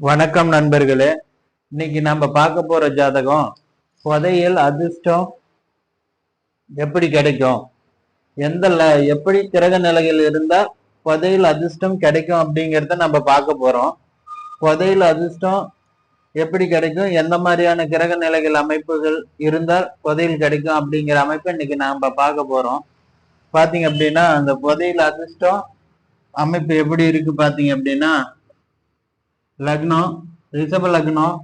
வணக்கம் நண்பர்களே. இன்னைக்கு நம்ம பார்க்க போற ஜாதகம் புதையல் அதிர்ஷ்டம் எப்படி கிடைக்கும், எப்படி கிரக நிலைகள் இருந்தா புதையல் அதிர்ஷ்டம் கிடைக்கும் அப்படிங்கிறத நம்ம பார்க்க போறோம். புதையல் அதிர்ஷ்டம் எப்படி கிடைக்கும், எந்த மாதிரியான கிரக நிலைகள் அமைப்புகள் இருந்தால் புதையல் கிடைக்கும் அப்படிங்கிற அமைப்பை இன்னைக்கு நாம பார்க்க போறோம். பாத்தீங்க அப்படின்னா அந்த புதையல் அதிர்ஷ்டம் அமைப்பு எப்படி இருக்கு பாத்தீங்க அப்படின்னா, லக்னம் ரிஷப லக்னம்,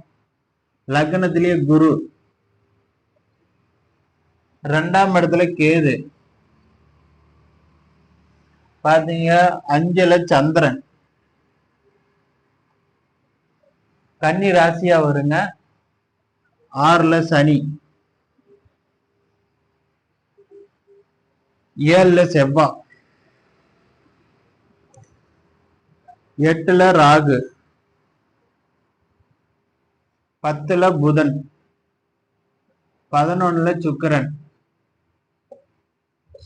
லக்னத்திலேயே குரு, 2ஆம் இடத்துல கேது, பாத்தீங்க 5ல சந்திரன், கன்னி ராசியா வருங்க, 6ல சனி, 7ல செவ்வாய், 8ல ராகு, 10ல புதன், 11ல சுக்கிரன்,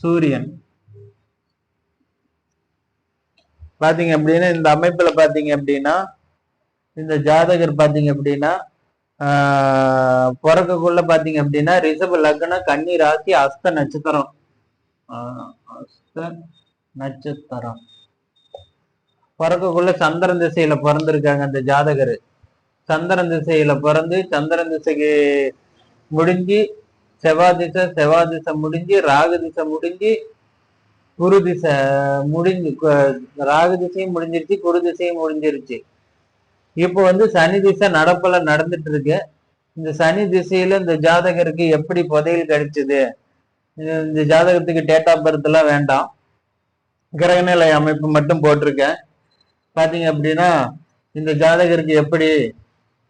சூரியன். பாத்தீங்க அப்படின்னா இந்த அமைப்புல பாத்தீங்க அப்படின்னா இந்த ஜாதகர் பாத்தீங்க அப்படின்னா பிறக்கக்குள்ள பாத்தீங்க அப்படின்னா ரிஷப லக்னம், கன்னி ராசி, அஸ்த நட்சத்திரம், பிறக்கக்குள்ள சந்திரன் திசையில பிறந்திருக்காங்க அந்த ஜாதகர். சந்திரன் திசையில பிறந்து சந்திரன் திசைக்கு முடிஞ்சு செவ்வாய் திசை முடிஞ்சு ராகு திசை முடிஞ்சு குரு திசை முடிஞ்சு, ராகு திசையும் முடிஞ்சிருச்சு, குரு திசையும் முடிஞ்சிருச்சு. இப்போ சனி திசை நடப்புல நடந்துட்டு இருக்கு. இந்த சனி திசையில இந்த ஜாதகருக்கு எப்படி புதையல் கிடைச்சது, இந்த ஜாதகத்துக்கு டேட் ஆஃப் பர்த் எல்லாம் வேண்டாம், கிரகநிலை அமைப்பு மட்டும் போட்டிருக்கேன். பாத்தீங்க அப்படின்னா இந்த ஜாதகருக்கு எப்படி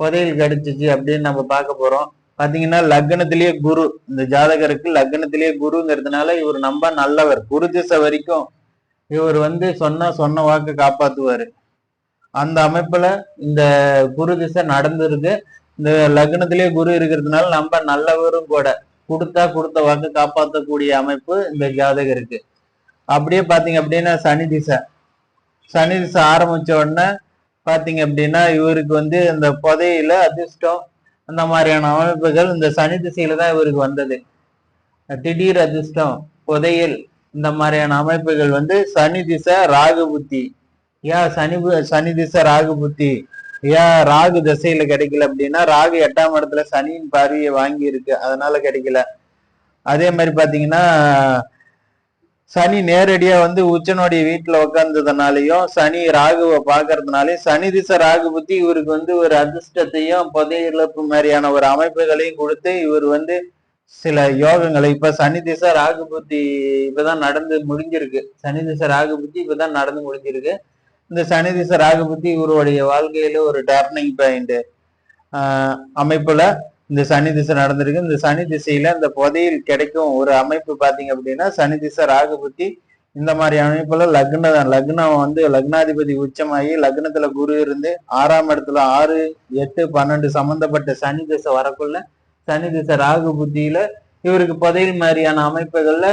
புதையல் கிடைச்சிச்சு அப்படின்னு நம்ம பார்க்க போறோம். பாத்தீங்கன்னா லக்னத்திலேயே குரு, இந்த ஜாதகருக்கு லக்னத்திலேயே குருங்கிறதுனால இவர் ரொம்ப நல்லவர். குரு திசை வரைக்கும் இவர் சொன்ன வாக்கு காப்பாத்துவாரு. அந்த அமைப்புல இந்த குரு திசை நடந்திருக்கு. இந்த லக்னத்திலேயே குரு இருக்கிறதுனால நம்ம நல்லவரும் கூட, கொடுத்த வாக்கு காப்பாற்றக்கூடிய அமைப்பு இந்த ஜாதகருக்கு. அப்படியே பாத்தீங்க அப்படின்னா சனி திசை ஆரம்பிச்ச உடனே பாத்தீங்க அப்படின்னா இவருக்கு இந்த புதையில அதிர்ஷ்டம் அந்த மாதிரியான அமைப்புகள் இந்த சனி திசையில தான் இவருக்கு வந்தது. திடீர் அதிர்ஷ்டம், புதையல், இந்த மாதிரியான அமைப்புகள் சனி திசை ராகு புத்தி. ஏன் சனி திசை ராகு புத்தி, ஏன் ராகு திசையில கிடைக்கல அப்படின்னா ராகு 8ஆம் இடத்துல சனியின் பார்வையை வாங்கி இருக்கு, அதனால கிடைக்கல. அதே மாதிரி பாத்தீங்கன்னா சனி நேரடியா உச்சனுடைய வீட்டுல உட்கார்ந்ததுனாலையும் சனி ராகுவை பாக்குறதுனாலையும் சனி திசை ராகு புத்தி இவருக்கு ஒரு அதிர்ஷ்டத்தையும் புதையிழப்பு மாதிரியான ஒரு அமைப்புகளையும் கொடுத்து இவர் சில யோகங்களை, இப்ப சனி திசை ராகு புத்தி இப்பதான் நடந்து முடிஞ்சிருக்கு. சனி திசை ராகு புத்தி இப்பதான் நடந்து முடிஞ்சிருக்கு. இந்த சனி திசை ராகு புத்தி இவருடைய வாழ்க்கையில ஒரு டர்னிங் பாயிண்ட் அமைப்புல இந்த சனி திசை நடந்திருக்கு. இந்த சனி திசையில இந்த புதையல் கிடைக்கும் ஒரு அமைப்பு பாத்தீங்க அப்படின்னா சனி திசை ராகு புத்தி. இந்த மாதிரி அமைப்புல லக்னம் லக்னாதிபதி உச்சமாகி லக்னத்துல குரு இருந்து 6ஆம் இடத்துல 6, 8, 12 சம்பந்தப்பட்ட சனி திசை வரக்குள்ள சனி திசை ராகு புத்தியில இவருக்கு புதையல் மாதிரியான அமைப்புகள்ல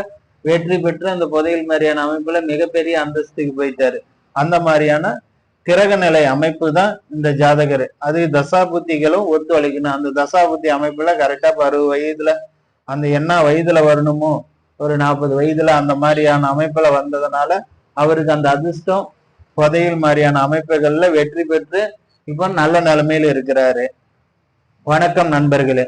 வெற்றி பெற்று அந்த புதையல் மாதிரியான அமைப்புல மிகப்பெரிய அந்தஸ்துக்கு போயிட்டாரு. அந்த மாதிரியான கிரக நிலை அமைப்பு தான் இந்த ஜாதகர். அது தசாபுத்திகளும் ஒத்துழைக்கணும். அந்த தசாபுத்தி அமைப்புல கரெக்டா 60 வயதுல அந்த என்ன வயதுல வரணுமோ ஒரு 40 வயதுல அந்த மாதிரியான அமைப்புல வந்ததுனால அவருக்கு அந்த அதிர்ஷ்டம் புதையல் மாதிரியான அமைப்புகள்ல வெற்றி பெற்று இப்போ நல்ல நிலைமையில இருக்கிறாரு. வணக்கம் நண்பர்களே.